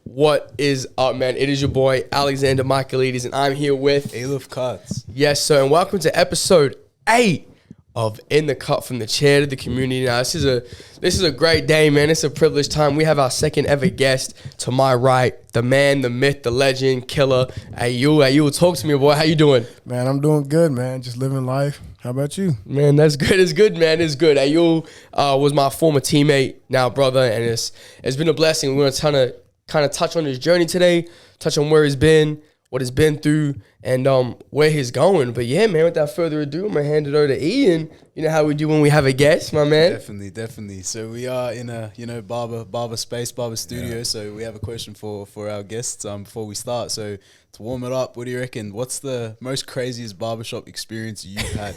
What is up, man? It is your boy, Alexander Michaelides, and I'm here with... Ealef Cuts. Yes, sir, and welcome to episode 8 of In the Cut from the Chair to the Community. Now, this is a great day, man. It's a privileged time. We have our second ever guest to my right, the man, the myth, the legend, killer, Ayuel. Ayuel, talk to me, boy. How you doing? Man, I'm doing good, man. Just living life. How about you? Man, that's good. It's good, man. It's good. Ayuel was my former teammate, now brother, and it's been a blessing. We're going to kind of touch on his journey today, touch on where he's been, what he's been through, and where he's going. But yeah, man, without further ado, I'm going to hand it over to Ian. You know how we do when we have a guest, my man. Definitely. So we are in a, barber space, barber studio. Yeah. So we have a question for our guests before we start. So to warm it up, what do you reckon? What's the most craziest barbershop experience you've had?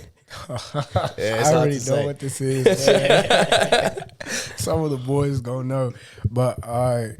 I already know what this is. Some of the boys gonna know. But all right.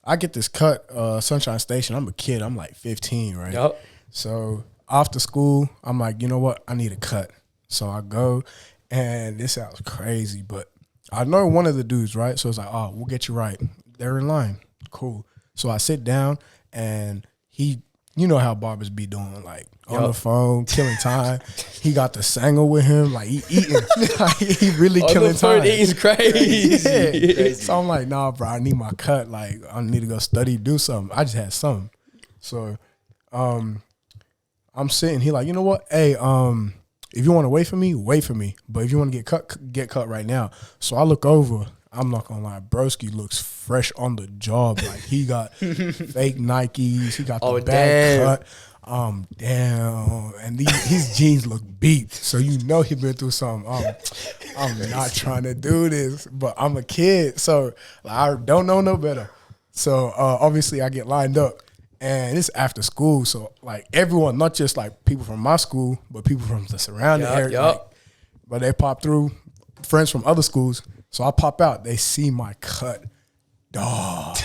I get this cut, Sunshine Station. I'm a kid. I'm like 15, right? Yep. So after school, I'm like, you know what? I need a cut. So I go, and this sounds crazy, but I know one of the dudes, right? So it's like, oh, we'll get you right. They're in line. Cool. So I sit down, and you know how barbers be doing, like on the phone, killing time. He got the Sango with him, like he eating. Like, he really killing time. Eating's crazy. Yeah. Crazy. So I'm like, nah, bro, I need my cut. Like, I need to go study, do something. I just had something. So I'm sitting. He like, you know what? Hey, if you want to wait for me, wait for me. But if you want to get cut right now. So I look over. I'm not gonna lie, broski looks fresh on the job. Like, he got fake Nikes. He got the bad cut. Damn. And his jeans look beat. So you know he been through something. I'm not trying to do this, but I'm a kid. So like, I don't know no better. So obviously I get lined up. And it's after school. So like everyone, not just like people from my school, but people from the surrounding area. Like, but they pop through, friends from other schools. So I pop out. They see my cut. Dog.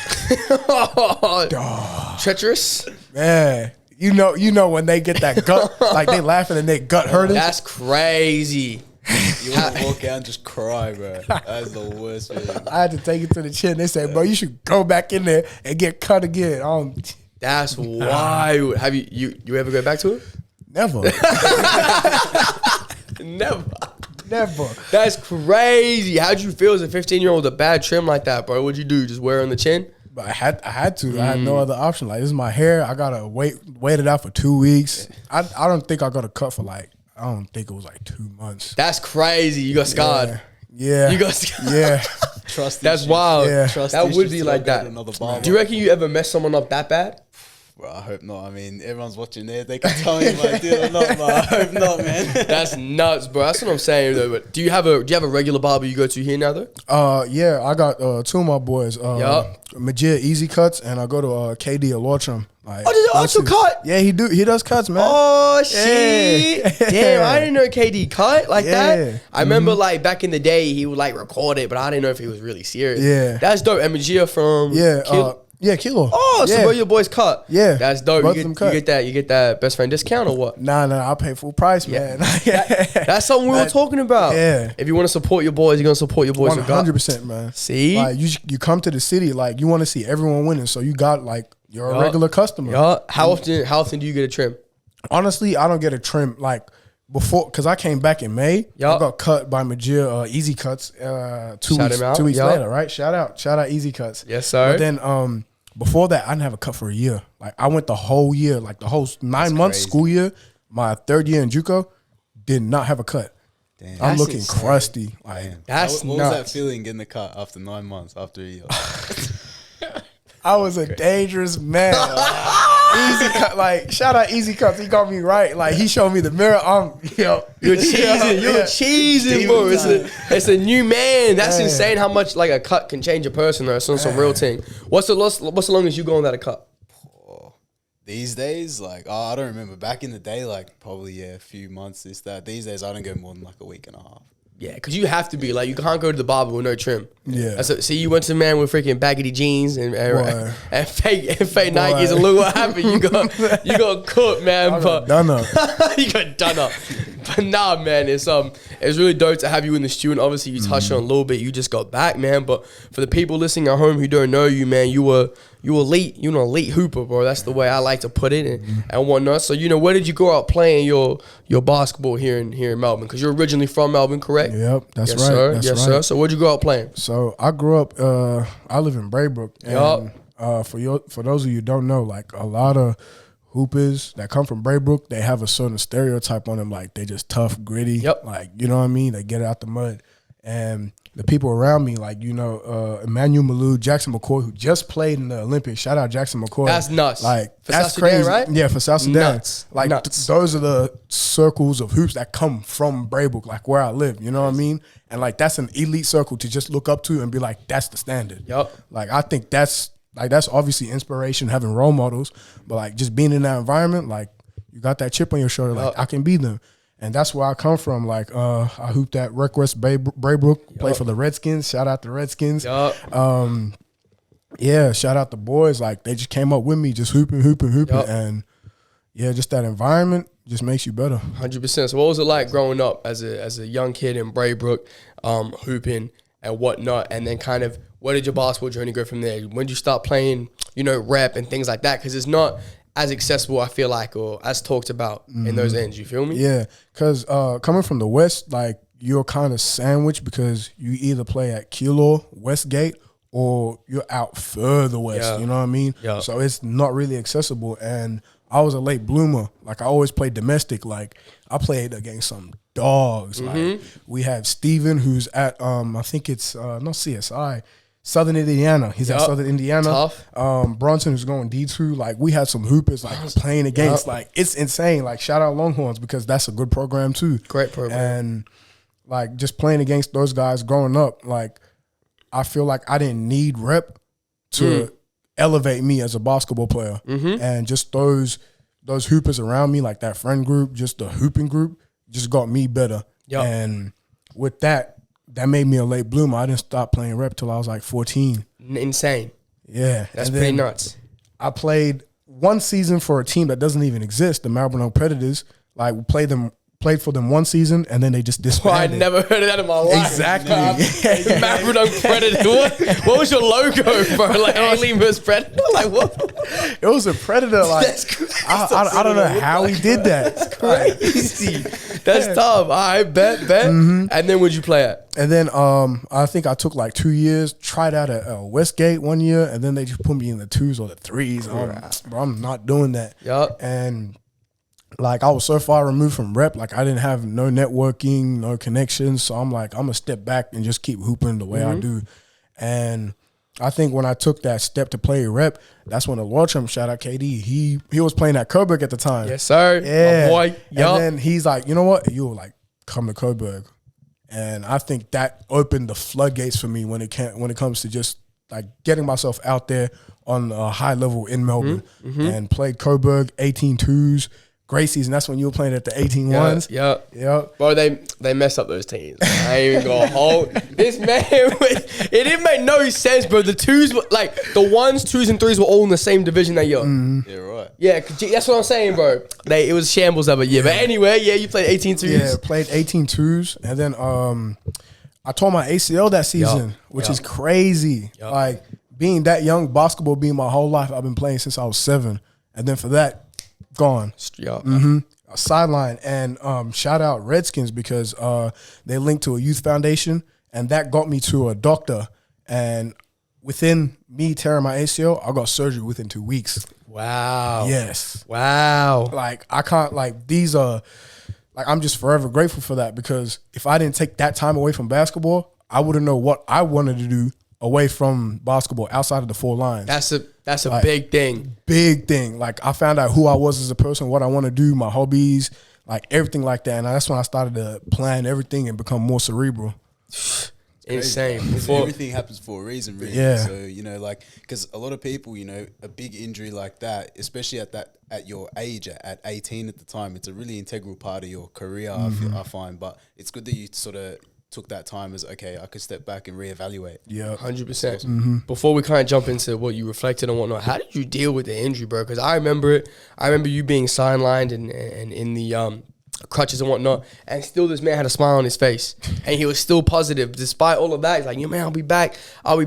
Dog. Treacherous? Man. You know when they get that gut, like they laughing and their gut hurting. That's crazy. You want to walk out and just cry, bro. That's the worst feeling. I had to take it to the chin. They said, bro, you should go back in there and get cut again. That's wild. Have you ever go back to it? Never. Never. That's crazy. How'd you feel as a 15-year-old with a bad trim like that, bro? What'd you do? Just wear it on the chin? But I had to. I had no other option. Like, this is my hair. I gotta wait it out for 2 weeks. I don't think I got a cut for I don't think it was like 2 months. That's crazy. You got scarred. Yeah. You got scarred. Yeah. Trust. That's wild. Yeah. That would be like that. Do you reckon you ever mess someone up that bad? Well, I hope not. I mean, everyone's watching there. They can tell me if I did or not, but I hope not, man. That's nuts, bro. That's what I'm saying, though. But do you have a regular barber you go to here now, though? Yeah, I got two of my boys. Majid Easy Cuts, and I go to KD Alortram. Like, you cut? Yeah, he does cuts, man. Oh shit! Yeah. Damn, I didn't know KD cut like that. I remember like back in the day, he would like record it, but I didn't know if he was really serious. Yeah, that's dope. And Majid from Kilo. Oh, so where your boys cut? Yeah, that's dope. You get that best friend discount or what? Nah, I pay full price, man. That's something we were talking about. Yeah, if you want to support your boys, you're gonna support your boys. 100%, man. See, like you come to the city, like you want to see everyone winning, so you got like you're a regular customer. Yeah. How often do you get a trim? Honestly, I don't get a trim like before, because I came back in May. I got cut by Majid Easy Cuts 2 weeks later, right? Shout out Easy Cuts. Yes, sir. But then before that, I didn't have a cut for a year. Like, I went the whole year, like the whole 9 months school year, my third year in JUCO, did not have a cut. Damn. I'm looking crusty. Like, that's what was that feeling getting the cut after 9 months, after a year? I was a dangerous man. Easy Cut, like, shout out Easy Cuts. He got me right. Like, he showed me the mirror. You're cheesing. You're cheesing, bro. It's a new man. That's insane how much like a cut can change a person. Though. It's some real thing. What's the longest you go without a cut? These days, like, I don't remember. Back in the day, like, probably a few months. These days, I don't go more than like a week and a half. Yeah, because you have to be. Like, you can't go to the barber with no trim. Yeah. See, you went to a man with freaking baggedy jeans and fake Nikes, and look what happened. You got cooked, man. I got done up. You got done up. But nah, man, it's really dope to have you in the studio. And obviously, you touched on a little bit. You just got back, man. But for the people listening at home who don't know you, man, you were elite. You're an elite hooper, bro. That's the way I like to put it, and whatnot. So where did you grow up playing your basketball here in Melbourne? Because you're originally from Melbourne, correct? Yep, that's yes, right. Sir. That's yes, right. sir. So where'd you grow up playing? So I grew up. I live in Braybrook. And, for those of you who don't know, like a lot of hoopers that come from Braybrook, they have a certain stereotype on them, like they just tough, gritty. Yep. Like, you know what I mean? They get it out the mud. And the people around me, like, Emmanuel Malou, Jackson McCoy, who just played in the Olympics. Shout out Jackson McCoy. That's nuts. Like, for that's South crazy. Sudan, right? Yeah, for South Sudan. Nuts. Like, Nuts. those are the circles of hoops that come from Braybrook, like where I live. You know what I mean? And like, that's an elite circle to just look up to and be like, that's the standard. Yep. Like, I think that's obviously inspiration, having role models, but like just being in that environment, like you got that chip on your shoulder, like I can be them. And that's where I come from. Like I hooped at Rec West Braybrook, played for the Redskins. Shout out the Redskins. Yeah, shout out the boys. Like they just came up with me, just hooping. And yeah, just that environment just makes you better. 100%. So what was it like growing up as a young kid in Braybrook, hooping and whatnot, and then kind of where did your basketball journey go from there? When did you start playing, rep and things like that? Because it's not as accessible, I feel like, or as talked about in those ends. You feel me? Yeah, because coming from the West, like you're kind of sandwiched because you either play at Keilor, Westgate, or you're out further west. Yeah. You know what I mean? Yeah. So it's not really accessible. And I was a late bloomer. Like I always played domestic. Like I played against some dogs. Like we had Steven, who's at I think it's not CSI. Southern Indiana. He's at Southern Indiana. Tough. Bronson, who's going D2. Like, we had some hoopers, like, playing against. Like, it's insane. Like, shout out Longhorns because that's a good program, too. Great program. And, like, just playing against those guys growing up, like, I feel like I didn't need rep to elevate me as a basketball player. And just those hoopers around me, like that friend group, just the hooping group, just got me better. And with that made me a late bloomer. I didn't stop playing rep till I was like 14. Insane. Yeah. That's pretty nuts. I played one season for a team that doesn't even exist, the Melbourne Predators. Like, we played for them one season, and then they just disbanded. I never heard of that in my life. Exactly. Macrodome Predator. What was your logo, bro? Like Alien vs Predator? Like what? It was a predator. Like That's crazy. I don't know how he did that. That's crazy. That's tough. All right, bet. And then where'd you play at? And then I think I took like 2 years, tried out at Westgate 1 year, and then they just put me in the 2s or the 3s. Bro, I'm not doing that. Yup. And like I was so far removed from rep, like I didn't have no networking, no connections. So I'm like, I'm gonna step back and just keep hooping the way I do. And I think when I took that step to play rep, that's when the Lordsham, shout out KD, he was playing at Coburg at the time. Yes, sir. Yeah. My boy. Yup. And then he's like, you know what? You'll like come to Coburg. And I think that opened the floodgates for me when it comes to just like getting myself out there on a high level in Melbourne. And played Coburg 18-2s. Great season. That's when you were playing at the 18-1s. Yep. Bro, they messed up those teams. I ain't even gonna hold this man. It didn't make no sense, bro. The 2s were like the 1s, 2s, and 3s were all in the same division that year. Yeah, right. Yeah, that's what I'm saying, bro. It was shambles of a year. But anyway, you played 18-2s. Yeah, played 18-2s. And then I tore my ACL that season, which is crazy. Like being that young, basketball being my whole life. I've been playing since I was 7. And then for that, gone. Sideline. And shout out Redskins because they linked to a youth foundation, and that got me to a doctor. And within me tearing my ACL, I got surgery within 2 weeks. Wow. Yes. Wow. Like I can't, like these are, like I'm just forever grateful for that because if I didn't take that time away from basketball, I wouldn't know what I wanted to do away from basketball outside of the 4 lines. That's a like, big thing. Big thing. Like I found out who I was as a person, what I want to do, my hobbies, like everything like that. And that's when I started to plan everything and become more cerebral. Insane. Everything happens for a reason, really. Yeah. So, like, because a lot of people, a big injury like that, especially at your age, at 18 at the time, it's a really integral part of your career, I find. But it's good that you sort of took that time as, okay, I could step back and reevaluate. Yeah. 100%. Before we kind of jump into what you reflected on whatnot, how did you deal with the injury, bro? Because I remember it. I remember you being sidelined and in the crutches and whatnot, and still this man had a smile on his face, and he was still positive despite all of that. He's like, man, I'll be back, and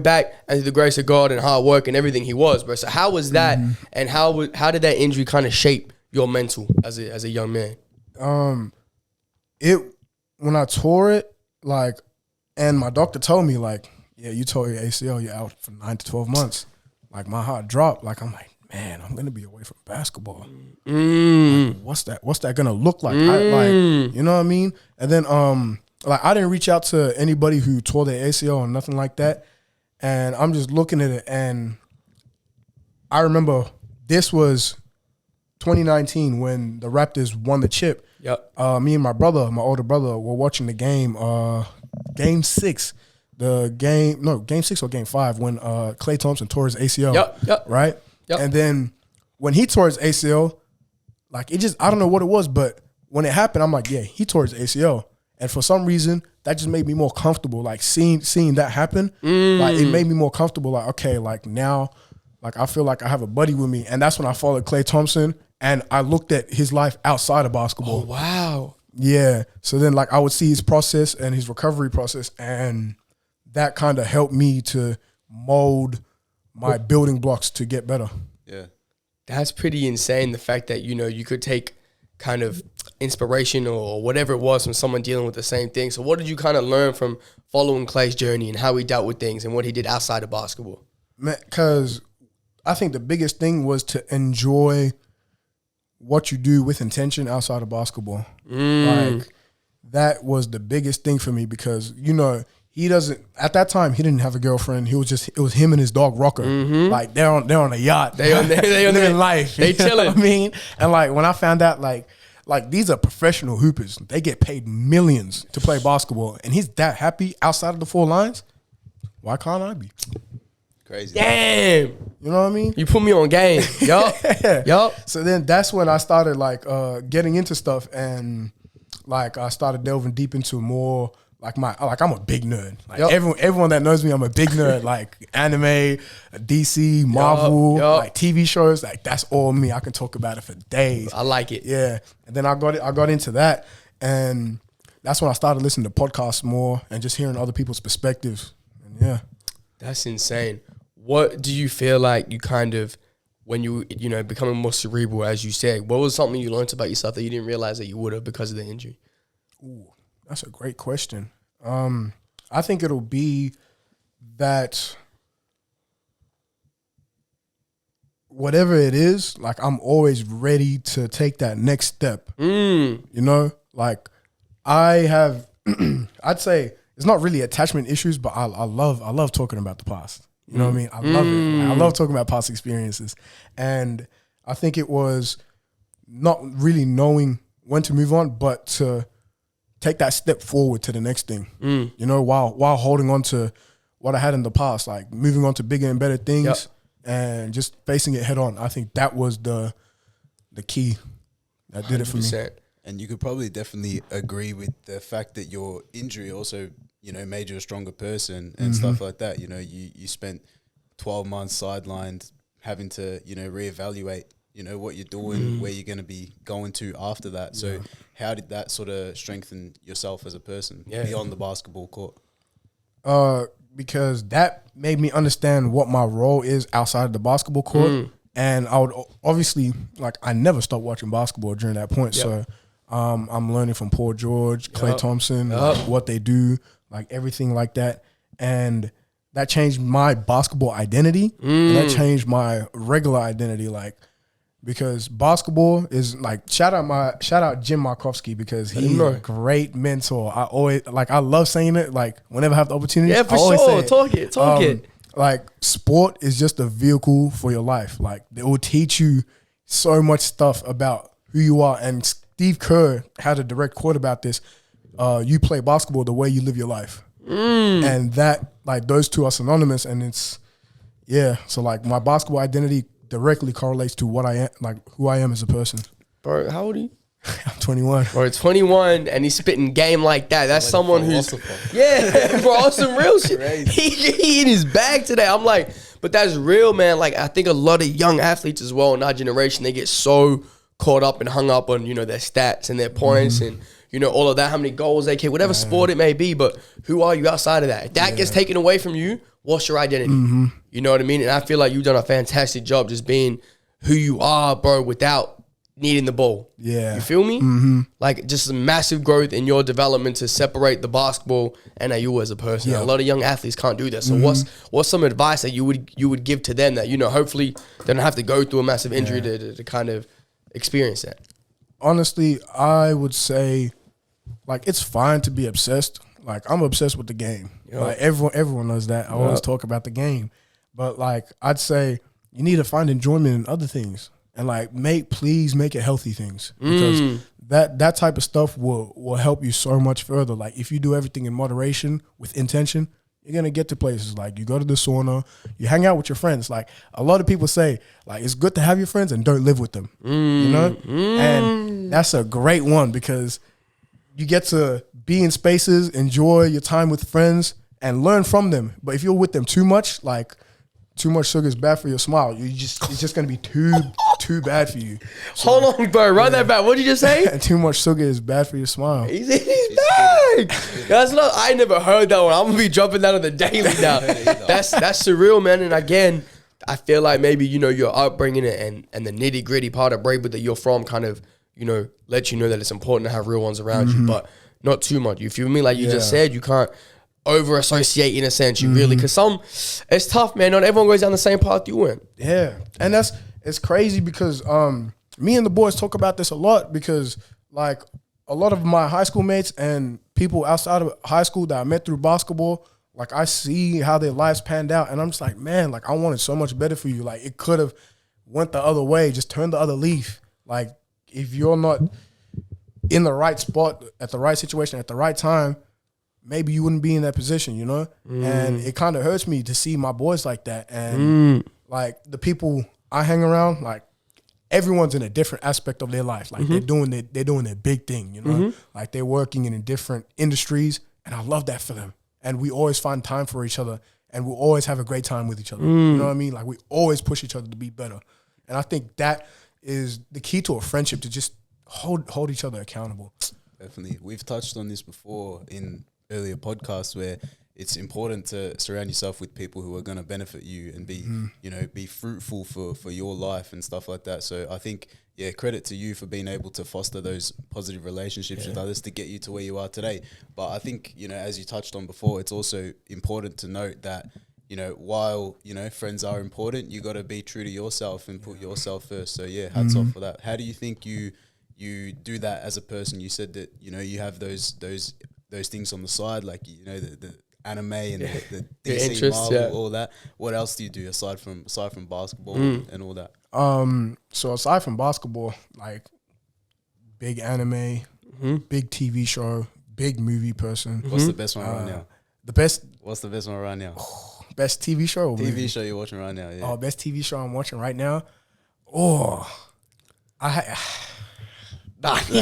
through the grace of God and hard work and everything, he was, bro. So how was that, and how did that injury kind of shape your mental as a young man? When I tore it, like, and my doctor told me, like, yeah, you tore your ACL, you're out for 9 to 12 months. Like, my heart dropped. Like, I'm like, man, I'm gonna be away from basketball. Like, what's that gonna look like? You know what I mean? And then like, I didn't reach out to anybody who tore their ACL or nothing like that. And I'm just looking at it, and I remember this was 2019 when the Raptors won the chip. Yep. Me and my older brother, were watching the game, game 6. Game 6 or game 5 when Klay Thompson tore his ACL. Yep. Right? Yep. And then when he tore his ACL, like, it just, I don't know what it was, but when it happened, I'm like, yeah, he tore his ACL. And for some reason, that just made me more comfortable. Like, seeing that happen, like, it made me more comfortable. Like, okay, like, now, like, I feel like I have a buddy with me. And that's when I followed Klay Thompson, and I looked at his life outside of basketball. Oh, wow. Yeah. So then, like, I would see his process and his recovery process, and that kind of helped me to mold my building blocks to get better. Yeah. That's pretty insane, the fact that, you could take kind of inspiration or whatever it was from someone dealing with the same thing. So what did you kind of learn from following Klay's journey and how he dealt with things and what he did outside of basketball? Because I think the biggest thing was to enjoy what you do with intention outside of basketball. Like, that was the biggest thing for me, because, he doesn't, at that time, he didn't have a girlfriend. It was him and his dog Rocker. Like, they're on a yacht. They on their life. They chilling. I mean, and like, when I found out, like these are professional hoopers. They get paid millions to play basketball, and he's that happy outside of the 4 lines. Why can't I be? Crazy. Damn. You know what I mean? You put me on game. Yup. Yup. So then that's when I started, like, getting into stuff, and, like, I started delving deep into more. I'm a big nerd. Like, everyone that knows me, I'm a big nerd. Like, anime, DC, Marvel, like, TV shows. Like, that's all me. I can talk about it for days. I like it. Yeah. And then I got into that, and that's when I started listening to podcasts more and just hearing other people's perspectives. And yeah. That's insane. What do you feel like you kind of, when you becoming more cerebral, as you said, what was something you learned about yourself that you didn't realize that you would have because of the injury? Ooh. That's a great question. I think it'll be that whatever it is, like, I'm always ready to take that next step. Like, I have, I'd say it's not really attachment issues, but I love talking about the past. You know what I mean? I love it. Like, I love talking about past experiences. And I think it was not really knowing when to move on, but to take that step forward to the next thing, while holding on to what I had in the past, like moving on to bigger and better things and just facing it head on. I think that was the key that did it for me. And you could probably definitely agree with the fact that your injury also, made you a stronger person and stuff like that. You spent 12 months sidelined, having to, reevaluate what you're doing, where you're going to be going to after that. So how did that sort of strengthen yourself as a person beyond the basketball court? Because that made me understand what my role is outside of the basketball court. And I would obviously, like, I never stopped watching basketball during that point. So I'm learning from Paul George, Klay Thompson, like, what they do, like, everything like that. And that changed my basketball identity. And that changed my regular identity, like, because basketball is like, shout out Jim Markovsky, because he's a great mentor. I love saying it, like, whenever I have the opportunity. Yeah, for sure. Talk it. Like, sport is just a vehicle for your life. Like, it will teach you so much stuff about who you are. And Steve Kerr had a direct quote about this. You play basketball the way you live your life. And that, like, those two are synonymous. And it's, so, like, my basketball identity directly correlates to what I am, like, who I am as a person. Bro, how old are you? I'm 21. Bro, 21, and he's spitting game like that. That's like someone who's, bro, some real shit. He in his bag today. I'm like, but that's real, man. Like, I think a lot of young athletes as well in our generation, they get so caught up and hung up on, their stats and their points and, all of that, how many goals they kick, whatever sport it may be. But who are you outside of that? If that gets taken away from you, what's your identity? You know what I mean? And I feel like you've done a fantastic job just being who you are, bro, without needing the ball. Yeah. You feel me? Like, just a massive growth in your development to separate the basketball and Ayuel as a person. A lot of young athletes can't do that. So what's some advice that you would give to them that, hopefully they don't have to go through a massive injury to kind of experience that? Honestly, I would say, like, it's fine to be obsessed. Like, I'm obsessed with the game. Like, everyone knows that. I always talk about the game. But, like, I'd say you need to find enjoyment in other things. And, like, please make it healthy things. Because that type of stuff will help you so much further. Like, if you do everything in moderation with intention, you're going to get to places. Like, you go to the sauna, you hang out with your friends. Like, a lot of people say, like, it's good to have your friends and don't live with them. And that's a great one because you get to be in spaces, enjoy your time with friends, and learn from them. But if you're with them too much, like, too much sugar is bad for your smile. It's just going to be too bad for you. So, hold on, bro. Run that back. What did you just say? Too much sugar is bad for your smile. He's back. I never heard that one. I'm going to be dropping that on the daily now. That's surreal, man. And again, I feel like maybe, your upbringing and the nitty gritty part of Braidwood that you're from kind of, let you know that it's important to have real ones around you, but not too much. You feel me? Like you just said, you can't over associate in a sense. You really, because it's tough, man. Not everyone goes down the same path you went. Yeah. And it's crazy because me and the boys talk about this a lot because, like, a lot of my high school mates and people outside of high school that I met through basketball, like, I see how their lives panned out, and I'm just like, man, like, I wanted so much better for you. Like, it could have went the other way, just turn the other leaf. Like, if you're not in the right spot at the right situation at the right time, maybe you wouldn't be in that position, And it kind of hurts me to see my boys like that. And like the people I hang around, like everyone's in a different aspect of their life. Like they're doing their big thing, Like they're working in different industries, and I love that for them. And we always find time for each other, and we always have a great time with each other. You know what I mean? Like we always push each other to be better. And I think that is the key to a friendship, to just hold each other accountable. Definitely. We've touched on this before in earlier podcasts where it's important to surround yourself with people who are going to benefit you and be, be fruitful for your life and stuff like that. So I think, credit to you for being able to foster those positive relationships with others to get you to where you are today. But I think, as you touched on before, it's also important to note that, while, friends are important, you got to be true to yourself and put yourself first. So hats off for that. How do you think you do that as a person? You said that, you have those things on the side, like, the anime and the DC Marvel, all that. What else do you do aside from basketball and all that? So aside from basketball, like big anime, big TV show, big movie person. What's the best one right now? What's the best one right now? Best TV show? TV show you're watching right now, yeah. Oh, best TV show I'm watching right now? I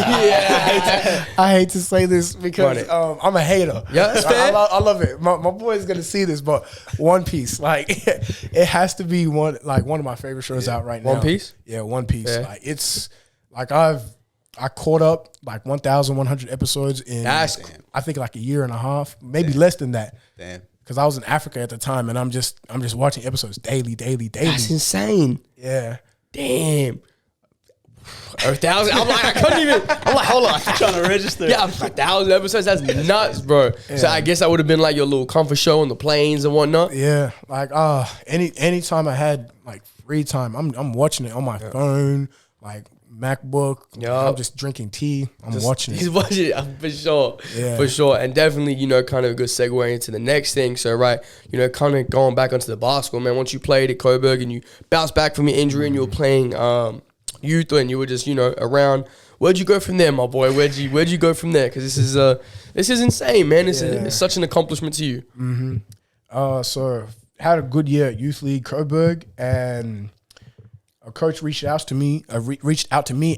hate to say this because I'm a hater. Yeah, that's fair. I love it. My boy is gonna see this, but One Piece, like it has to be one of my favorite shows out right now. One Piece? Yeah, One Piece. Yeah. Like it's like I caught up like 1,100 episodes in I think like a year and a half, maybe less than that. Damn. Because I was in Africa at the time, and I'm just watching episodes daily. That's insane. Yeah. Damn. 1,000. I'm like, hold on. I'm trying to register. Yeah, 1,000 episodes. That's nuts, bro. Yeah. So I guess that would have been like your little comfort show on the planes and whatnot. Yeah, like anytime I had like free time, I'm watching it on my phone, like MacBook. I'm just drinking tea. Watching it. He's watching it for sure. Yeah. For sure. And definitely, kind of a good segue into the next thing. So, right, kind of going back onto the basketball, man. Once you played at Coburg and you bounced back from your injury and you were playing youth and you were just, around, where'd you go from there, my boy? Where'd you go from there? Because this is insane, man. It's such an accomplishment to you. So had a good year at Youth League Coburg, and a coach reached out to me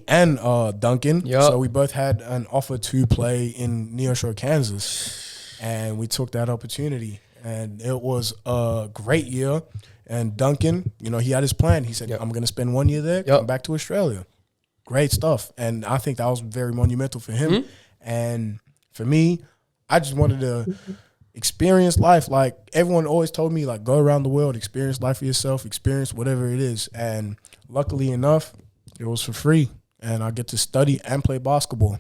and Duncan. Yep. So we both had an offer to play in Neosho, Kansas, and we took that opportunity, and it was a great year. And Duncan, he had his plan. He said, I'm going to spend 1 year there, come back to Australia. great stuff. And I think that was very monumental for him. And for me, I just wanted to experience life. Like everyone always told me, like, go around the world, experience life for yourself, experience whatever it is. And luckily enough, it was for free. And I get to study and play basketball.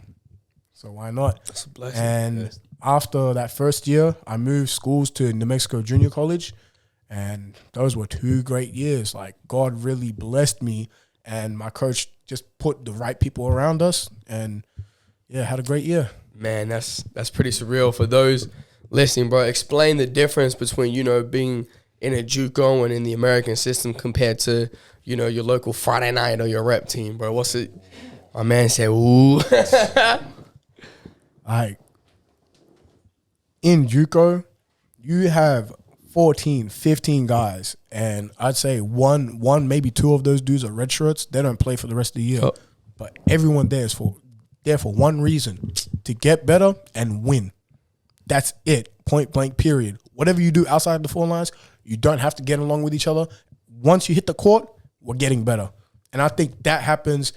So why not? That's a blessing. And after that first year, I moved schools to New Mexico Junior College. And those were 2 great years. Like, God really blessed me. And my coach just put the right people around us. And, yeah, had a great year. Man, that's pretty surreal. For those listening, bro, explain the difference between, you know, being in a JUCO and in the American system compared to, you know, your local Friday night or your rep team, bro. What's it? My man said, ooh. Like, in JUCO, you have 14, 15 guys, and I'd say one, maybe 2 of those dudes are red shirts. They don't play for the rest of the year. Oh. But everyone there for one reason, to get better and win. That's it, point blank, period. Whatever you do outside the 4 lines, you don't have to get along with each other. Once you hit the court, we're getting better. And I think that happens,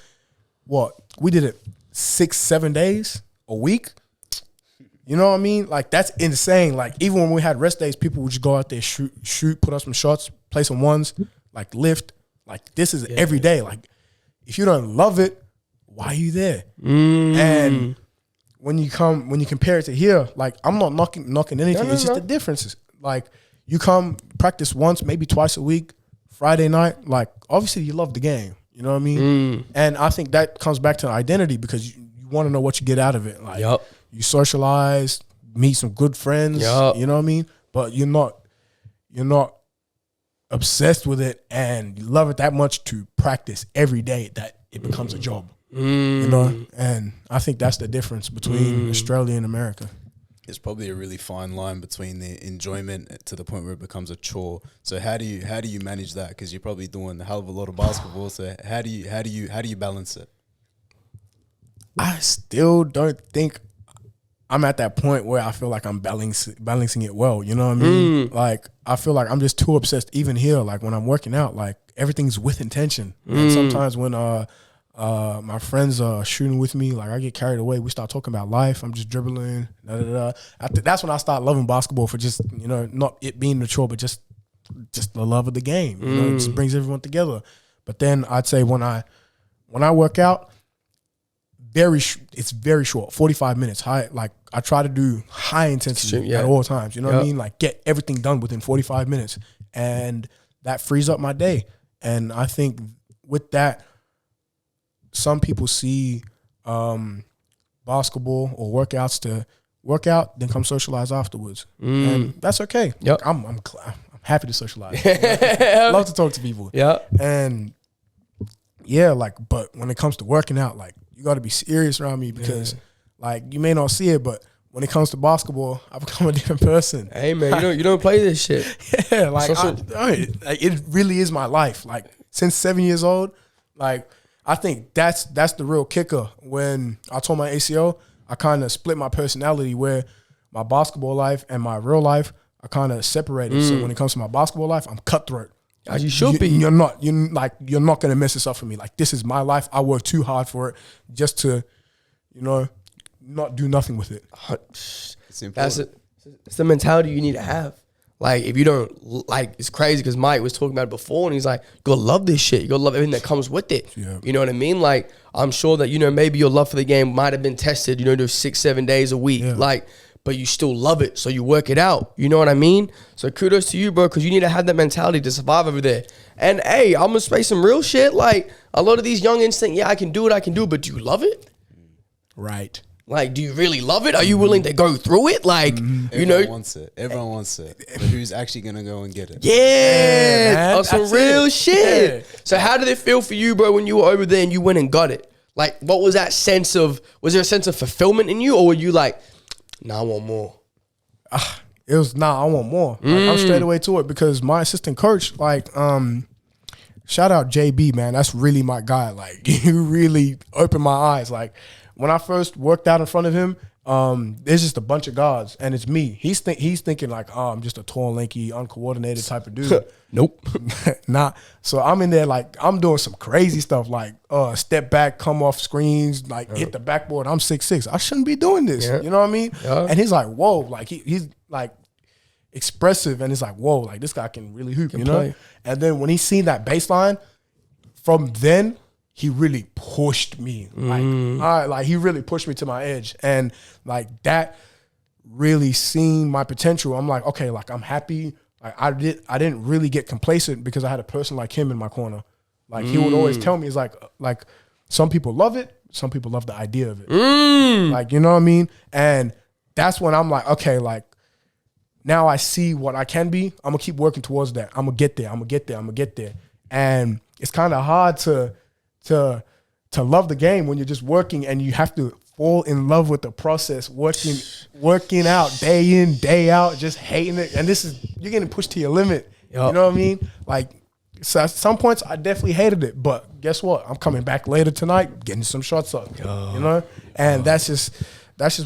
we did it 6-7 days a week. You know what I mean? Like, that's insane. Like, even when we had rest days, people would just go out there, shoot, put up some shots, play some ones, like lift. Like, this is every day. Like, if you don't love it, why are you there? And when you compare it to here, like, I'm not knocking anything. It's just the differences. Like, you come practice once, maybe twice a week, Friday night. Like, obviously you love the game. You know what I mean? And I think that comes back to identity, because you want to know what you get out of it. Like, you socialize, meet some good friends. You know what I mean? But you're not obsessed with it, and you love it that much to practice every day that it becomes a job. You know? And I think that's the difference between Australia and America. There's probably a really fine line between the enjoyment to the point where it becomes a chore. So how do you manage that? Because you're probably doing a hell of a lot of basketball. So how do you balance it? I still don't think I'm at that point where I feel like I'm balancing it well. You know what I mean? Like, I feel like I'm just too obsessed. Even here, like when I'm working out, like everything's with intention. And sometimes when my friends are shooting with me, like I get carried away. We start talking about life. I'm just dribbling. That's when I start loving basketball for just, you know, not it being the chore, but just the love of the game. You know, it just brings everyone together. But then I'd say when I work out, it's very short, 45 minutes. Like I try to do high intensity at all times. You know what I mean? Like get everything done within 45 minutes, and that frees up my day. And I think with that, some people see basketball or workouts to work out, then come socialize afterwards, and that's okay. Yep. I'm happy to socialize. Love to talk to people. Yeah, and like, but when it comes to working out, like you got to be serious around me, because like you may not see it, but when it comes to basketball, I become a different person. Hey man, you don't play this shit. Yeah, like it really is my life. Like since 7 years old, like I think that's the real kicker. When I tore my ACL, I kind of split my personality, where my basketball life and my real life are kind of separated. So when it comes to my basketball life, I'm cutthroat. As you should be. You're not gonna mess this up for me. Like, this is my life. I work too hard for it just to, not do nothing with it. It's important. It's the mentality you need to have. Like, if you don't, like, it's crazy because Mike was talking about it before, and he's like, you gotta love this shit. You gotta love everything that comes with it. Yeah. You know what I mean? Like, I'm sure that, maybe your love for the game might have been tested, those 6-7 days a week. Yeah. Like, but you still love it, so you work it out. You know what I mean? So kudos to you, bro, because you need to have that mentality to survive over there. And hey, I'm gonna say some real shit. Like, a lot of these youngins think, I can do it, but do you love it? Right. Like, do you really love it? Are you willing to go through it? Like, Everyone wants it. Everyone wants it. But who's actually gonna go and get it? Yeah, man, some real shit. Yeah. So how did it feel for you, bro, when you were over there and you went and got it? Like, what was that sense of, was there a sense of fulfillment in you, or were you like, nah, I want more? It was, I want more. Like, I'm straight away to it, because my assistant coach, like, shout out JB, man. That's really my guy. Like, he really opened my eyes. Like, when I first worked out in front of him there's just a bunch of guards, and it's me. He's thinking like, oh, I'm just a tall, lanky, uncoordinated type of dude. Nope. Nah. So I'm in there like I'm doing some crazy stuff like step back, come off screens, like hit the backboard. I'm 6'6". I shouldn't be doing this. Yeah. You know what I mean? Yeah. And he's like, whoa, like he's like expressive, and it's like, whoa, like this guy can really hoop, you know? play. And then when he seen that baseline, from then he really pushed me. Like he really pushed me to my edge. And like that really seen my potential. I'm like, okay, like I'm happy. Like I didn't really get complacent because I had a person like him in my corner. Like he would always tell me, it's like some people love it, some people love the idea of it. Like, you know what I mean? And that's when I'm like, okay, like now I see what I can be. I'm gonna keep working towards that. I'm gonna get there. And it's kind of hard to love the game when you're just working, and you have to fall in love with the process, working out day in, day out, just hating it. And you're getting pushed to your limit. Yep. You know what I mean? Like, so at some points I definitely hated it, but guess what? I'm coming back later tonight, getting some shots up. You know? And that's just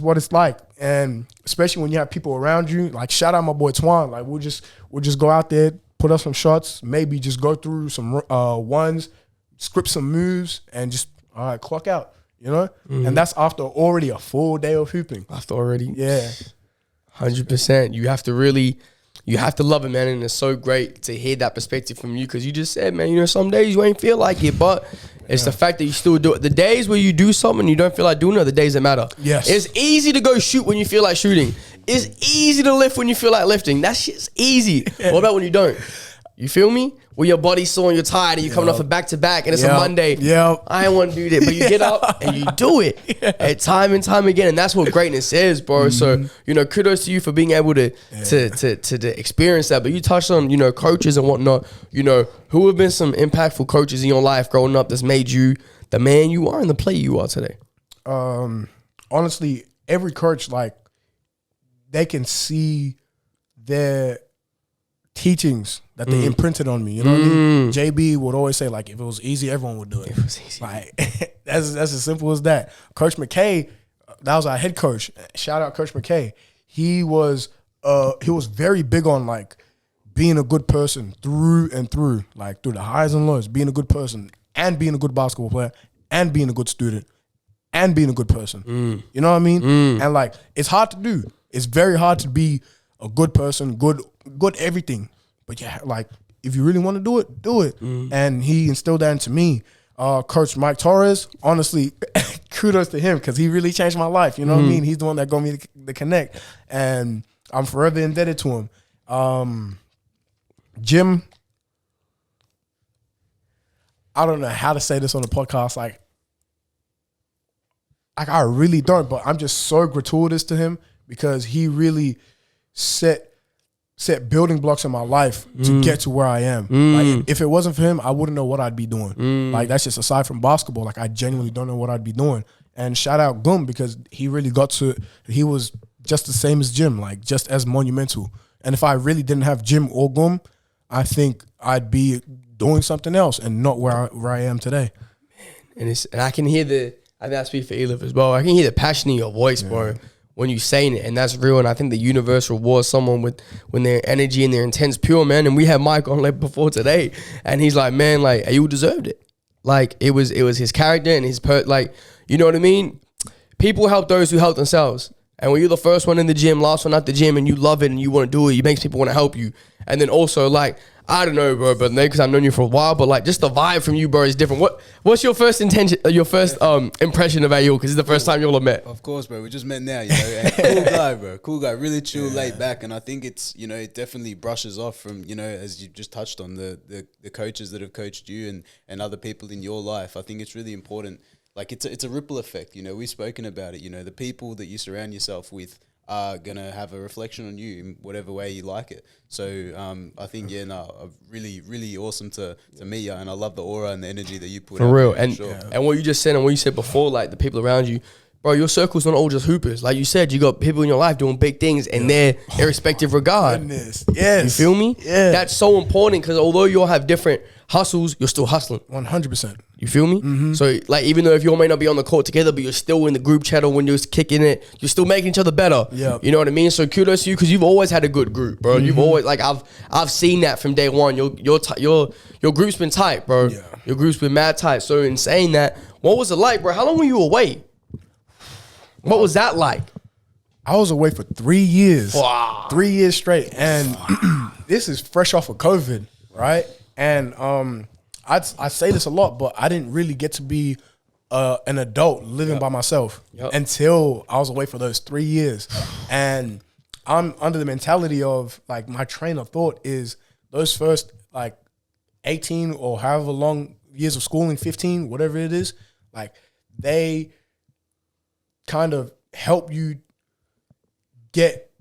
what it's like. And especially when you have people around you, like shout out my boy Twan. Like we'll just go out there, put up some shots, maybe just go through some ones, script some moves, and just clock out. You know, and that's after already a full day of hooping. After already, yeah, 100%. You have to love it, man. And it's so great to hear that perspective from you, because you just said, man, you know, some days you ain't feel like it, but it's the fact that you still do it. The days where you do something and you don't feel like doing it are the days that matter. Yes, it's easy to go shoot when you feel like shooting. It's easy to lift when you feel like lifting. That shit's easy. What about when you don't? You feel me? When your body's sore and you're tired and you're coming off a back-to-back and it's a Monday. Yeah, I ain't want to do that. But you get up and you do it at time and time again. And that's what greatness is, bro. So, you know, kudos to you for being able to experience that. But you touched on, you know, coaches and whatnot. You know, who have been some impactful coaches in your life growing up that's made you the man you are and the player you are today? Honestly, every coach, like, they can see their teachings that they imprinted on me. You know what I mean? JB would always say, like, if it was easy, everyone would do it. It was easy. Like, that's as simple as that. Coach McKay, that was our head coach. Shout out Coach McKay. He was very big on, like, being a good person through and through, like through the highs and lows, being a good person and being a good basketball player and being a good student and being a good person. You know what I mean? And like, it's hard to do. It's very hard to be a good person, good everything. But yeah, like, if you really want to do it. And he instilled that into me. Coach Mike Torres, honestly, kudos to him, because he really changed my life. You know what I mean? He's the one that got me the connect. And I'm forever indebted to him. Jim, I don't know how to say this on the podcast. Like I really don't, but I'm just so gratuitous to him, because he really set building blocks in my life to get to where I am. Like, if it wasn't for him, I wouldn't know what I'd be doing. Like, that's just aside from basketball. Like, I genuinely don't know what I'd be doing. And shout out Gum, because he really got to it. He was just the same as Jim, like, just as monumental. And if I really didn't have Jim or Gum, I think I'd be doing something else and not where I am today. And I can hear I think I speak for Ealef as well. I can hear the passion in your voice, bro, when you saying it, and that's real. And I think the universe rewards someone when their energy and their intent's pure, man. And we had Mike on like before today, and he's like, man, like, Ayuel deserved it. Like, it was his character and his like, you know what I mean? People help those who help themselves. And when you're the first one in the gym, last one at the gym, and you love it and you want to do it, it makes people want to help you. And then also, like, I don't know, bro, but because I've known you for a while, but like, just the vibe from you, bro, is different. What's your first impression of Ayuel? Because it's the first time you all have met. Of course, bro. We just met now, you know. And cool guy, bro. Cool guy. Really chill, laid back. And I think it's, you know, it definitely brushes off from, you know, as you just touched on, the coaches that have coached you and other people in your life. I think it's really important. Like, it's a ripple effect. You know, we've spoken about it. You know, the people that you surround yourself with are going to have a reflection on you in whatever way you like it. So I think, really, really awesome to meet you. And I love the aura and the energy that you put out. For real. And what you just said and what you said before, like, the people around you, bro, your circle's not all just hoopers. Like you said, you got people in your life doing big things in their irrespective regard. Goodness. Yes. You feel me? Yeah. That's so important because although you all have different hustles, you're still hustling. 100%. You feel me? So like even though if you all may not be on the court together, but you're still in the group chat or when you're kicking it, you're still making each other better. Yeah. You know what I mean? So kudos to you because you've always had a good group, bro. You've always like I've seen that from day one. Your group's been tight, bro. Yeah. Your group's been mad tight. So in saying that, what was it like, bro? How long were you away? What was that like? I was away for 3 years. Wow. 3 years straight. And this is fresh off of COVID, right? And I say this a lot, but I didn't really get to be an adult living by myself until I was away for those 3 years. And I'm under the mentality of like my train of thought is those first like 18 or however long years of schooling, 15, whatever it is, like they kind of help you get,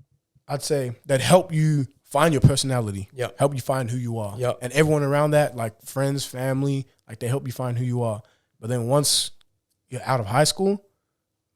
I'd say, that help you find your personality, help you find who you are. And everyone around that, like friends, family, like they help you find who you are. But then once you're out of high school,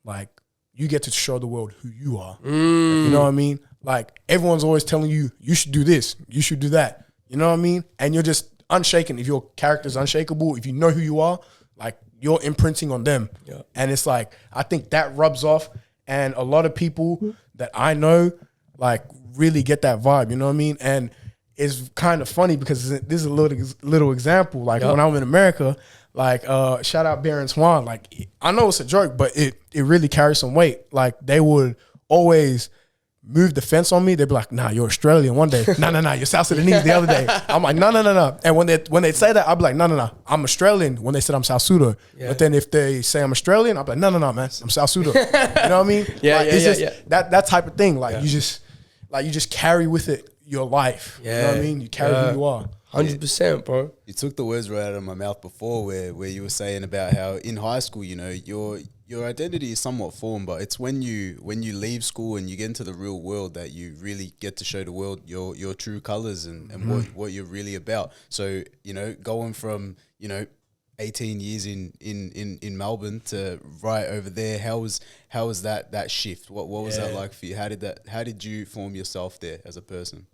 like you get to show the world who you are. You know what I mean? Like everyone's always telling you, you should do this, you should do that. You know what I mean? And you're just unshaken. If your character's unshakable, if you know who you are, like you're imprinting on them. And it's like, I think that rubs off. And a lot of people that I know, like really get that vibe, you know what I mean? And it's kind of funny because this is a little example. Like when I was in America, like shout out Baron Swan. Like I know it's a joke, but it really carries some weight. Like they would always move the fence on me. They'd be like, nah, you're Australian one day. Nah, you're South Sudanese the other day. I'm like, no. And when they say that, I'd be like, no. I'm Australian when they said I'm South Sudan. But then if they say I'm Australian, I'm like, no, man, I'm South Sudan. You know what I mean? That type of thing. Like you just carry with it your life. You know what I mean? You carry who you are. 100%, bro. You took the words right out of my mouth before where you were saying about how in high school, you know, your identity is somewhat formed, but it's when you leave school and you get into the real world that you really get to show the world your true colors and what you're really about. So, you know, going from, you know, 18 years in Melbourne to right over there, how was that shift? What was that like for you? How did you form yourself there as a person?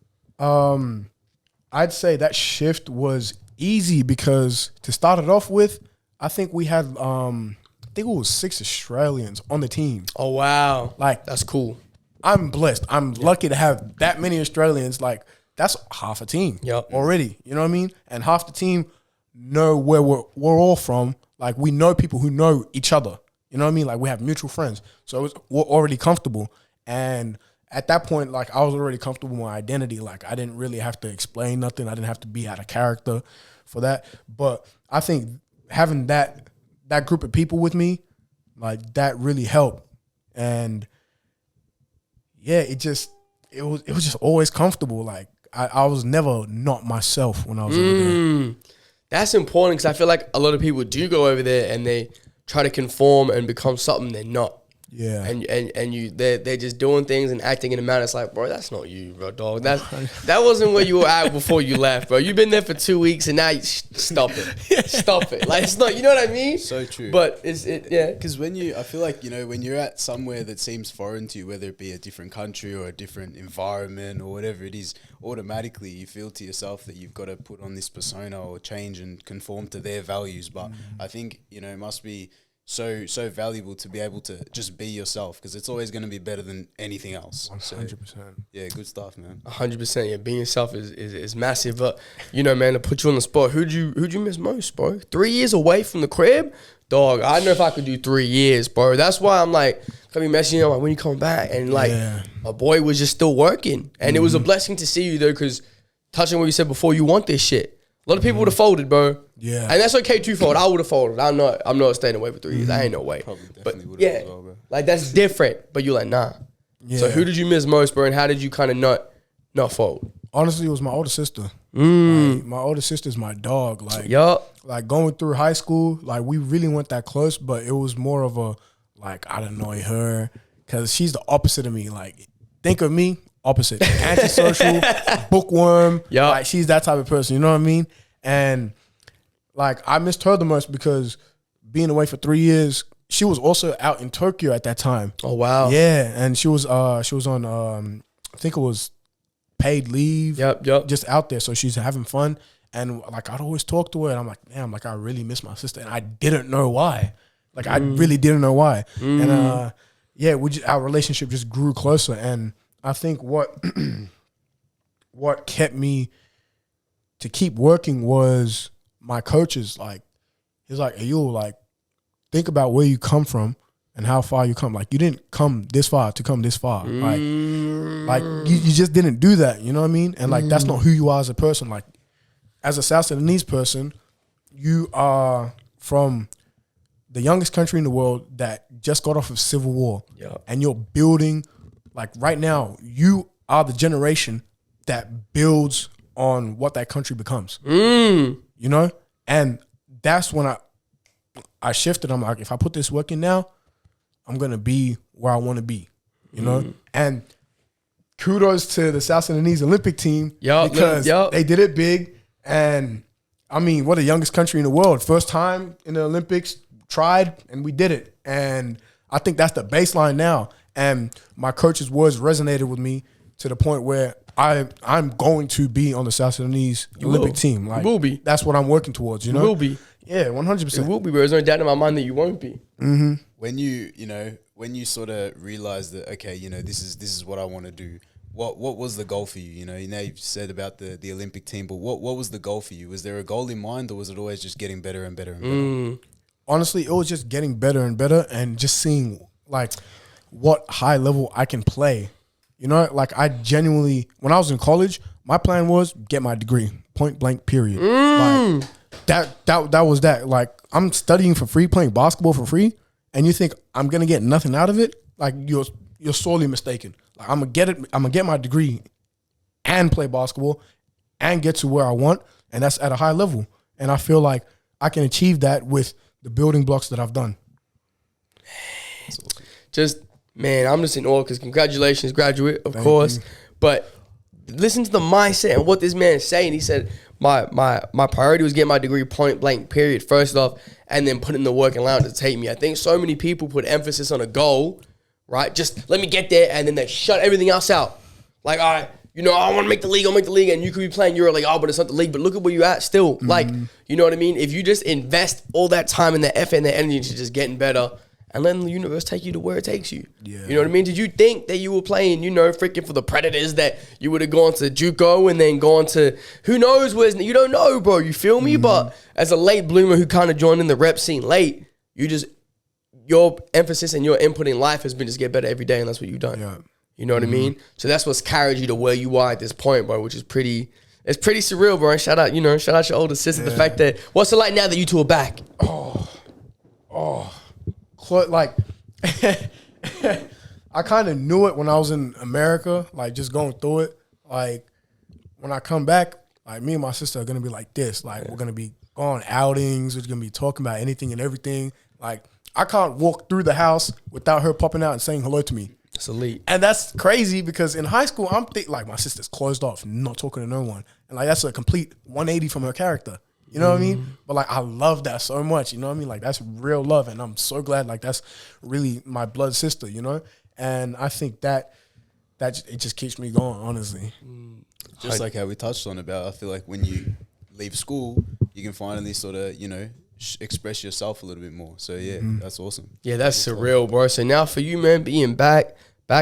I'd say that shift was easy because to start it off with, I think we had I think it was 6 Australians on the team. Oh wow. Like that's cool. I'm blessed. I'm lucky to have that many Australians. Like that's half a team already. You know what I mean? And half the team know where we're all from. Like we know people who know each other. You know what I mean? Like we have mutual friends. So we're already comfortable. And at that point, like I was already comfortable with my identity. Like I didn't really have to explain nothing. I didn't have to be out of character for that. But I think having that group of people with me, like that really helped. And yeah, it was just always comfortable. Like I was never not myself when I was over there. That's important because I feel like a lot of people do go over there and they try to conform and become something they're not. Yeah. And they're just doing things and acting in a manner. It's like, bro, that's not you, bro, dog. That wasn't where you were at before you left, bro. You've been there for 2 weeks and now you stop it. Stop it. Like it's not, you know what I mean? So true. But yeah. Because I feel like, you know, when you're at somewhere that seems foreign to you, whether it be a different country or a different environment or whatever it is, automatically you feel to yourself that you've got to put on this persona or change and conform to their values. But I think, you know, it must be so valuable to be able to just be yourself because it's always going to be better than anything else. 100%. Yeah, good stuff, man. 100%. Yeah, being yourself is massive. But you know, man, to put you on the spot, who'd you miss most, bro? 3 years away from the crib, dog. I don't know if I could do 3 years, bro. That's why I'm like, I be messaging you, like, when you come back, and like, my boy was just still working, and it was a blessing to see you though, because touching what you said before, you want this shit. A lot of people would have folded, bro. Yeah. And that's okay to fold. I would have folded. I'm not staying away for 3 years. I ain't no way. Probably definitely would have as well, bro. Like that's different. But you're like, nah. Yeah. So who did you miss most, bro? And how did you kind of not fold? Honestly, it was my older sister. Like, my older sister's my dog. Like, like going through high school, like we really weren't that close, but it was more of a, like, I'd annoy her because she's the opposite of me. Like, think of me, opposite. Antisocial, bookworm. Like, she's that type of person, you know what I mean? And like, I missed her the most because being away for 3 years, she was also out in Tokyo at that time. Oh wow. Yeah, and she was on I think it was paid leave. Yep. Just out there, so she's having fun. And like I'd always talk to her, and I'm like, damn, like I really miss my sister, and I didn't know why. Like I really didn't know why. And yeah, our relationship just grew closer. And I think what kept me to keep working was my coaches. Like he's like, hey, like think about where you come from and how far you come. Like you didn't come this far to come this far. Like you just didn't do that. You know what I mean? And like that's not who you are as a person. Like as a South Sudanese person, you are from the youngest country in the world that just got off of civil war. Yeah. And you're building, like right now, you are the generation that builds on what that country becomes. You know? And that's when I shifted. I'm like, if I put this work in now, I'm going to be where I want to be, you know? And kudos to the South Sudanese Olympic team because they did it big. And I mean, we're the youngest country in the world. First time in the Olympics, tried, and we did it. And I think that's the baseline now. And my coach's words resonated with me to the point where I'm going to be on the South Sudanese Olympic team. Like, you will be. That's what I'm working towards, you know? You will be. Yeah, 100%. You will be, but there's no doubt in my mind that you won't be. When you sort of realize that, okay, this is what I want to do. What was the goal for you? You've said about the Olympic team, but what was the goal for you? Was there a goal in mind, or was it always just getting better and better and better? Honestly, it was just getting better and better, and just seeing like what high level I can play. Like I genuinely, when I was in college, my plan was get my degree, point blank, period. Like that was that. Like I'm studying for free, playing basketball for free, and you think I'm gonna get nothing out of it? Like you're sorely mistaken. Like I'm gonna get my degree and play basketball and get to where I want, and that's at a high level. And I feel like I can achieve that with the building blocks that I've done. I'm just in awe because congratulations, graduate, of course. But listen to the mindset and what this man is saying. He said, my priority was getting my degree, point blank, period, first off, and then putting the work and allowing it to take me. I think so many people put emphasis on a goal, right? Just let me get there, and then they shut everything else out. Like, all right, I want to make the league, and you could be playing Euro, like, oh, but it's not the league, but look at where you're at still. Like, you know what I mean? If you just invest all that time and the effort and the energy into just getting better and letting the universe take you to where it takes you. Yeah. You know what I mean? Did you think that you were playing, freaking for the Predators, that you would have gone to JUCO and then gone to, who knows where's, you don't know, bro, you feel me? But as a late bloomer who kind of joined in the rep scene late, your emphasis and your input in life has been just get better every day, and that's what you've done. Yeah. You know what I mean? So that's what's carried you to where you are at this point, bro, which is pretty surreal, bro. And shout out your older sister. The fact that, what's it like now that you two are back? Like, I kind of knew it when I was in America, like just going through it. Like when I come back, like me and my sister are going to be like this. Like we're going to be on outings. We're going to be talking about anything and everything. Like I can't walk through the house without her popping out and saying hello to me. It's elite. And that's crazy because in high school, I'm like my sister's closed off, not talking to no one. And like that's a complete 180 from her character. You know what I mean? But like I love that so much. You know what I mean? Like that's real love, and I'm so glad. Like that's really my blood sister. And I think that it just keeps me going. Honestly, just like how we touched on about, I feel like when you leave school, you can finally sort of express yourself a little bid more. So yeah, that's awesome. Yeah, that's surreal, bro. So now for you, man, being back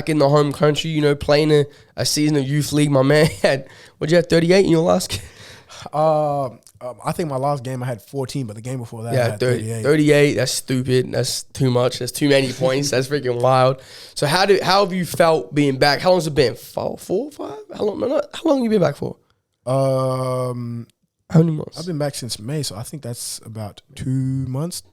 in the home country, playing a season of youth league, my man had, what'd you have, 38 in your last game? I think my last game I had 14, but the game before that I had 38. 38, that's stupid. That's too much. That's too many points. That's freaking wild. So how have you felt being back? How long has it been? 4, 5? How long have you been back for? How many months? I've been back since May, so I think that's about 2 months.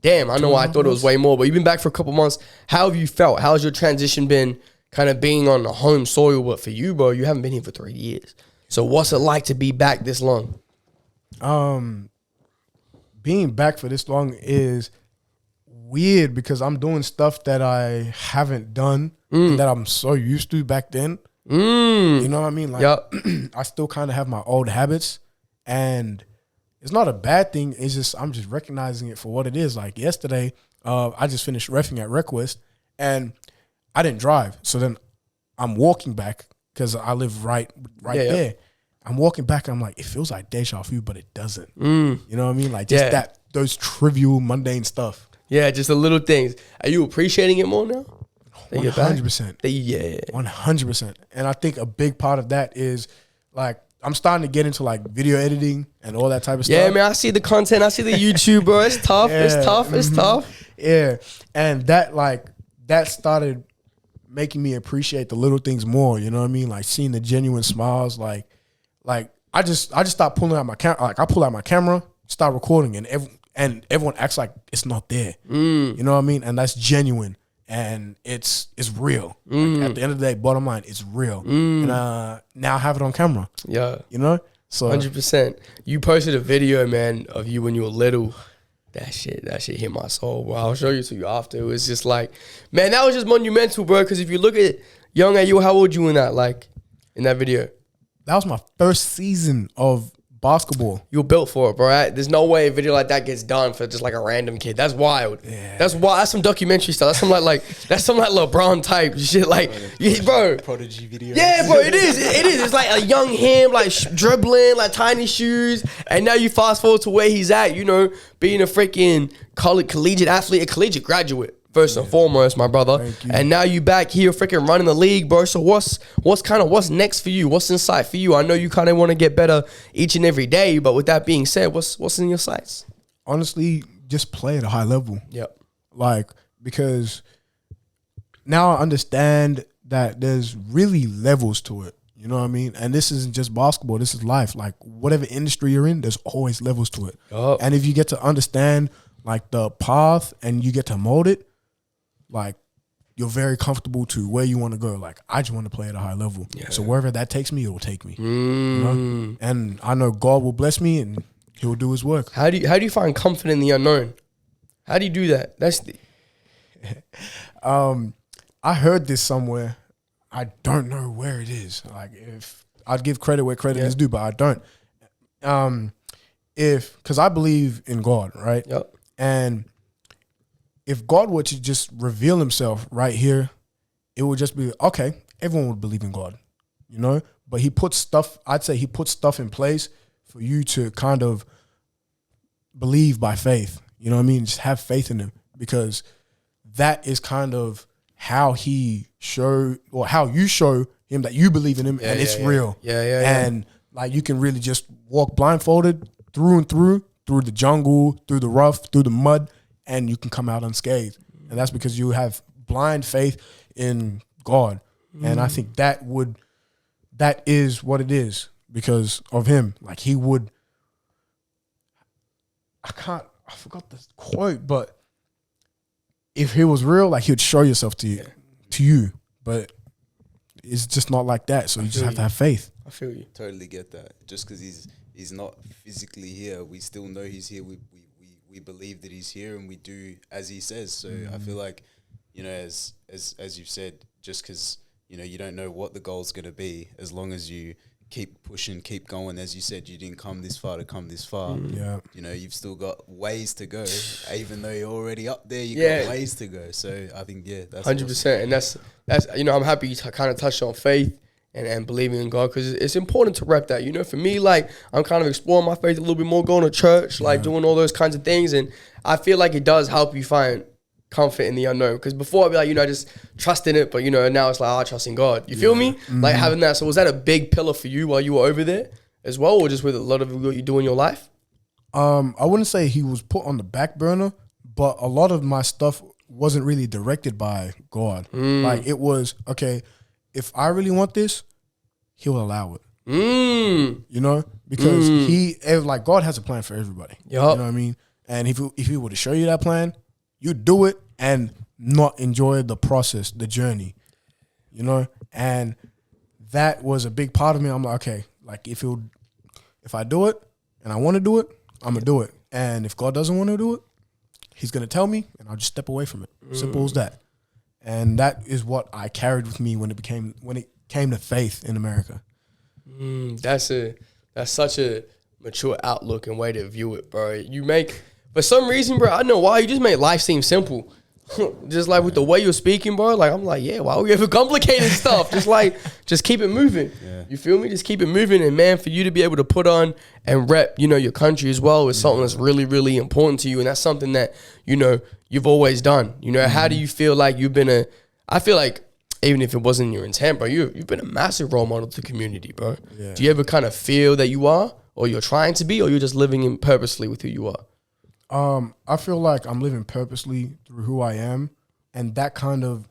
Damn, I know why I thought it was way more, but you've been back for a couple months. How have you felt? How's your transition been kind of being on the home soil? But for you, bro, you haven't been here for 3 years. So what's it like to be back this long? Being back for this long is weird because I'm doing stuff that I haven't done and that I'm so used to back then. You know what I mean? Like, I still kind of have my old habits, and it's not a bad thing. It's just I'm just recognizing it for what it is. Like yesterday, I just finished reffing at Request, and I didn't drive. So then I'm walking back because I live right there. I'm walking back and I'm like, it feels like deja vu, but it doesn't. You know what I mean? Like just those trivial, mundane stuff. Yeah, just the little things. Are you appreciating it more now? 100%. Yeah. 100%. And I think a big part of that is like I'm starting to get into like video editing and all that type of stuff. Yeah, man, I see the content. I see the YouTube, bro. It's tough. It's tough. It's tough. Yeah. And that started making me appreciate the little things more. You know what I mean? Like seeing the genuine smiles. Like I just start pulling out my camera. Like I pull out my camera, start recording, and everyone acts like it's not there. You know what I mean? And that's genuine. And it's real. Like at the end of the day, bottom line, it's real. And now I have it on camera. Yeah. You know? So 100%. You posted a video, man, of you when you were little. That shit hit my soul, bro. I'll show you to you after. It was just like, man, that was just monumental, bro. Because if you look at young Ayuel, how old you in that video? That was my first season of basketball. You were built for it, bro. Right? There's no way a video like that gets done for just like a random kid. That's wild. Yeah. That's wild. That's some documentary stuff. That's some like LeBron type shit. Like, bro. Prodigy video. Yeah, bro. It is. It's like a young him, like dribbling, like tiny shoes. And now you fast forward to where he's at. You know, being a freaking collegiate athlete, a collegiate graduate. First and foremost, my brother. And now you back here freaking running the league, bro. So what's next for you? What's in sight for you? I know you kind of want to get better each and every day, but with that being said, what's in your sights? Honestly, just play at a high level. Yep. Like, because now I understand that there's really levels to it. You know what I mean? And this isn't just basketball. This is life. Like, whatever industry you're in, there's always levels to it. Yep. And if you get to understand, like, the path and you get to mold it, like, you're very comfortable to where you want to go. Like, I just want to play at a high level. Yeah. So wherever that takes me, it will take me. You know? And I know God will bless me and He will do His work. How do you find comfort in the unknown? How do you do that? That's the I heard this somewhere. I don't know where it is. Like, if I'd give credit where credit is due, but I don't. Because I believe in God, right? Yep. And if God were to just reveal Himself right here, it would just be, okay, everyone would believe in God, you know? But He puts stuff, I'd say He puts stuff in place for you to kind of believe by faith. You know what I mean? Just have faith in Him, because that is kind of how He showed, or how you show Him that you believe in Him and it's real. And like, you can really just walk blindfolded through and through the jungle, through the rough, through the mud, and you can come out unscathed. And that's because you have blind faith in God. And I think that is what it is because of Him. Like, He would, I forgot the quote, but if He was real, like, He would show Himself to you. But it's just not like that. So you just have to have faith. I feel you. Totally get that. Just because he's not physically here, we still know He's here. We believe that He's here, and we do as He says. So I feel like, you know, as you've said, just because, you know, you don't know what the goal's going to be, as long as you keep pushing, keep going. As you said, you didn't come this far to come this far. You know, you've still got ways to go. Even though you're already up there, you got ways to go. So I think, that's 100%. Awesome. And that's you know, I'm happy you kind of touched on faith and believing in God, because it's important to rep that. You know, for me, like, I'm kind of exploring my faith a little bit more, going to church, like doing all those kinds of things. And I feel like it does help you find comfort in the unknown. Because before I'd be like, you know, I just trust in it. But, you know, now it's like, I trust in God. You feel me? Like, having that. So was that a big pillar for you while you were over there as well, or just with a lot of what you do in your life? I wouldn't say He was put on the back burner, but a lot of my stuff wasn't really directed by God. Like, it was, okay, if I really want this, He will allow it. You know? Because like, God has a plan for everybody. You know what I mean? And if He were to show you that plan, you do it and not enjoy the process, the journey. You know? And that was a big part of me. I'm like, okay, like, if I do it and I want to do it, I'm going to do it. And if God doesn't want to do it, He's going to tell me, and I'll just step away from it. Simple as that. And that is what I carried with me when it came to faith in America. That's such a mature outlook and way to view it, bro. You make for some reason, bro, I know why, you just made life seem simple. Just like with the way you're speaking, bro. Like, I'm like, yeah, why would you ever complicated stuff? Just keep it moving. Yeah. You feel me? Just keep it moving. And man, for you to be able to put on and rep, you know, your country as well is something that's really, really important to you. And that's something that, you know, you've always done. You know, how do you feel like you've been I feel like even if it wasn't your intent, bro, you've been a massive role model to the community, bro. Yeah. Do you ever kind of feel that you are, or you're trying to be, or you're just living in purposely with who you are? I feel like I'm living purposely through who I am, and that kind of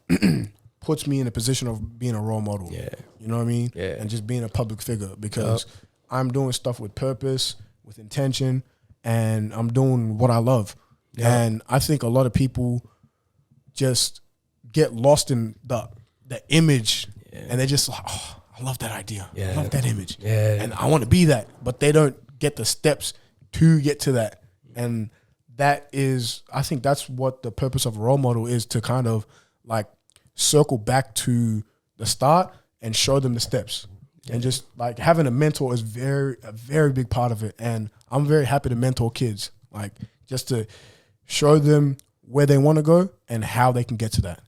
puts me in a position of being a role model. Yeah. You know what I mean? Yeah. And just being a public figure, because I'm doing stuff with purpose, with intention, and I'm doing what I love. Yeah. And I think a lot of people just get lost in the image, and they just like, oh, I love that idea. Yeah. I love that image. Yeah. And I want to be that, but they don't get the steps to get to that. And that is, I think that's what the purpose of a role model is, to kind of like circle back to the start and show them the steps. And just like having a mentor is a very big part of it. And I'm very happy to mentor kids, like just to show them where they want to go and how they can get to that.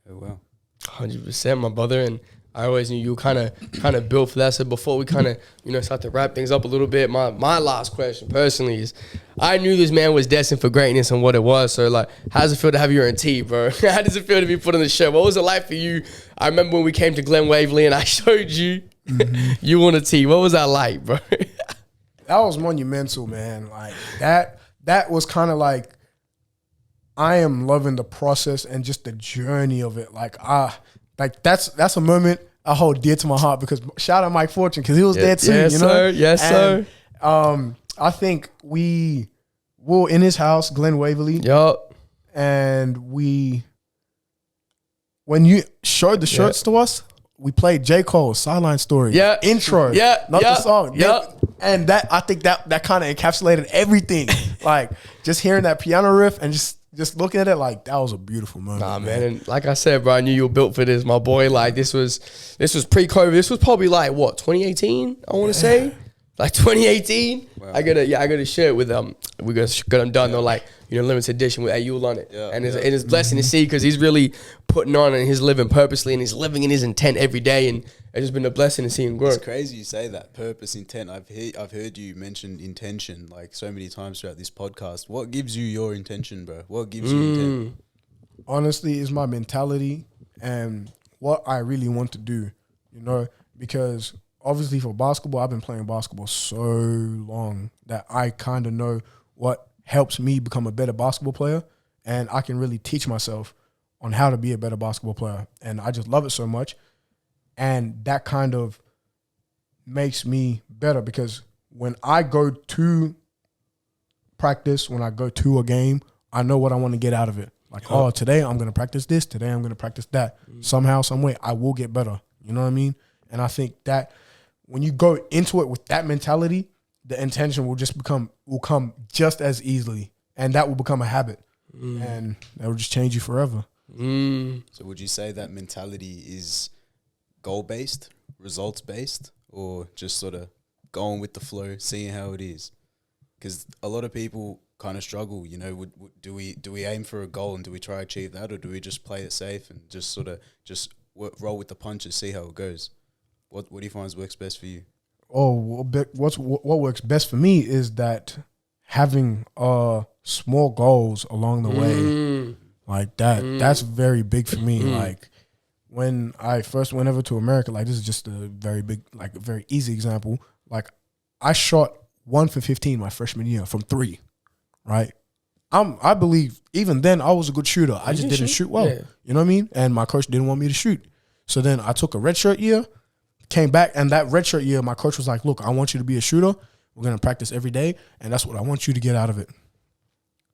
Oh, wow. 100%, my brother. And I always knew you kind of built for that. So before we kind of, you know, start to wrap things up a little bit, my last question personally is, I knew this man was destined for greatness and what it was. So like, how does it feel to have you in T, bro? How does it feel to be put on the show? What was it like for you? I remember when we came to Glen Waverly and I showed you you on a T. What was that like, bro? That was monumental, man. Like that was kind of like, I am loving the process and just the journey of it. Like that's a moment I hold dear to my heart, because shout out Mike Fortune, because he was there too. Yes, you know? Sir. Yes, and, sir. I think we were in his house, Glen Waverly. Yup. And when you showed the shirts to us, we played J. Cole's Sideline Story. Yeah. Intro. Yeah. Not the song. Yeah. And that, I think that kind of encapsulated everything. Like just hearing that piano riff and just looking at it, like that was a beautiful moment. Nah, man. And like I said, bro, I knew you were built for this, my boy. Like this was pre-COVID. This was probably like what, 2018? I want to say, like 2018. Wow. I got a shirt with we got them done though, like, you know, limited edition with Ayuel on it. Yeah, and it's a blessing to see, because he's really putting on and he's living purposely and he's living in his intent every day, and it's just been a blessing to see him grow. It's crazy you say that, purpose, intent. I've heard you mention intention like so many times throughout this podcast. What gives you your intention, bro? What gives you intent? Honestly, it's my mentality and what I really want to do, you know, because obviously for basketball, I've been playing basketball so long that I kind of know what helps me become a better basketball player, and I can really teach myself on how to be a better basketball player. And I just love it so much. And that kind of makes me better, because when I go to practice, when I go to a game, I know what I want to get out of it. Like, oh, today I'm going to practice this. Today I'm going to practice that. Somehow, some way, I will get better. You know what I mean? And I think that when you go into it with that mentality, the intention will come just as easily, and that will become a habit, and that will just change you forever. So would you say that mentality is goal-based, results-based, or just sort of going with the flow, seeing how it is? Because a lot of people kind of struggle, you know, do we aim for a goal and do we try to achieve that, or do we just play it safe and just sort of roll with the punches, see how it goes? What do you find works best for you? Oh, what works best for me is that having small goals along the way, like that. That's very big for me. Like when I first went over to America, like this is just a very big, like a very easy example. Like I shot 1 for 15 my freshman year from 3, right? I believe even then I was a good shooter. I just didn't shoot well. Yeah. You know what I mean? And my coach didn't want me to shoot. So then I took a redshirt year, came back, and that redshirt year, my coach was like, look, I want you to be a shooter. We're going to practice every day, and that's what I want you to get out of it.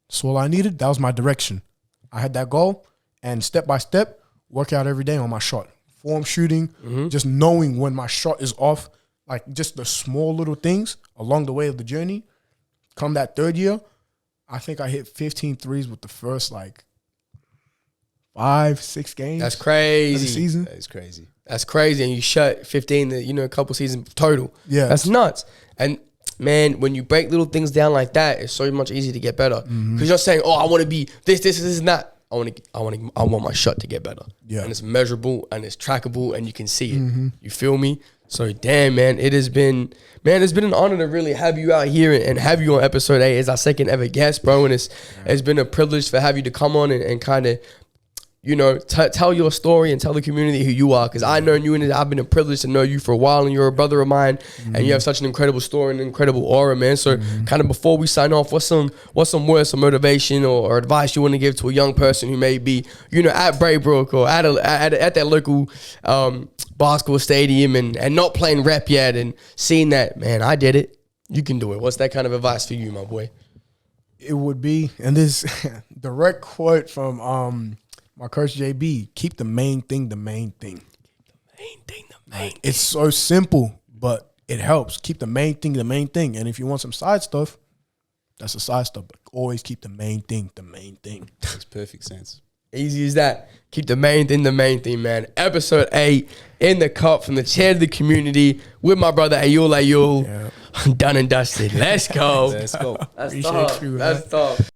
That's all I needed. That was my direction. I had that goal, and step by step, work out every day on my shot. Form shooting, just knowing when my shot is off, like just the small little things along the way of the journey. Come that third year, I think I hit 15 threes with the first like 5-6 games. That's crazy. Of the season. That is crazy. That's crazy. And you shot 15, a couple seasons total. Yeah. That's nuts. And man, when you break little things down like that, it's so much easier to get better. Because you're saying, oh, I want to be this, and that. I want my shot to get better. Yeah. And it's measurable and it's trackable and you can see it. You feel me? So damn, man, it's been an honor to really have you out here and have you on episode 8 as our second ever guest, bro. And it's been a privilege for have you to come on and kind of, you know, tell your story and tell the community who you are. Because I know you and I've been a privilege to know you for a while, and you're a brother of mine, and you have such an incredible story and an incredible aura, man. So kind of before we sign off, what's some words of motivation or advice you want to give to a young person who may be, you know, at Braybrook or at that local basketball stadium and not playing rep yet and seeing that, man, I did it. You can do it. What's that kind of advice for you, my boy? It would be, and this direct quote from my coach JB, keep the main thing the main thing. It's so simple, but it helps. Keep the main thing the main thing. And if you want some side stuff, that's the side stuff. But always keep the main thing the main thing. Makes perfect sense. Easy as that. Keep the main thing, man. Episode 8 in the cup from the chair of the community with my brother Ayuel Ayuel. Yeah. Done and dusted. Let's go. Let's go. That's tough. That's tough.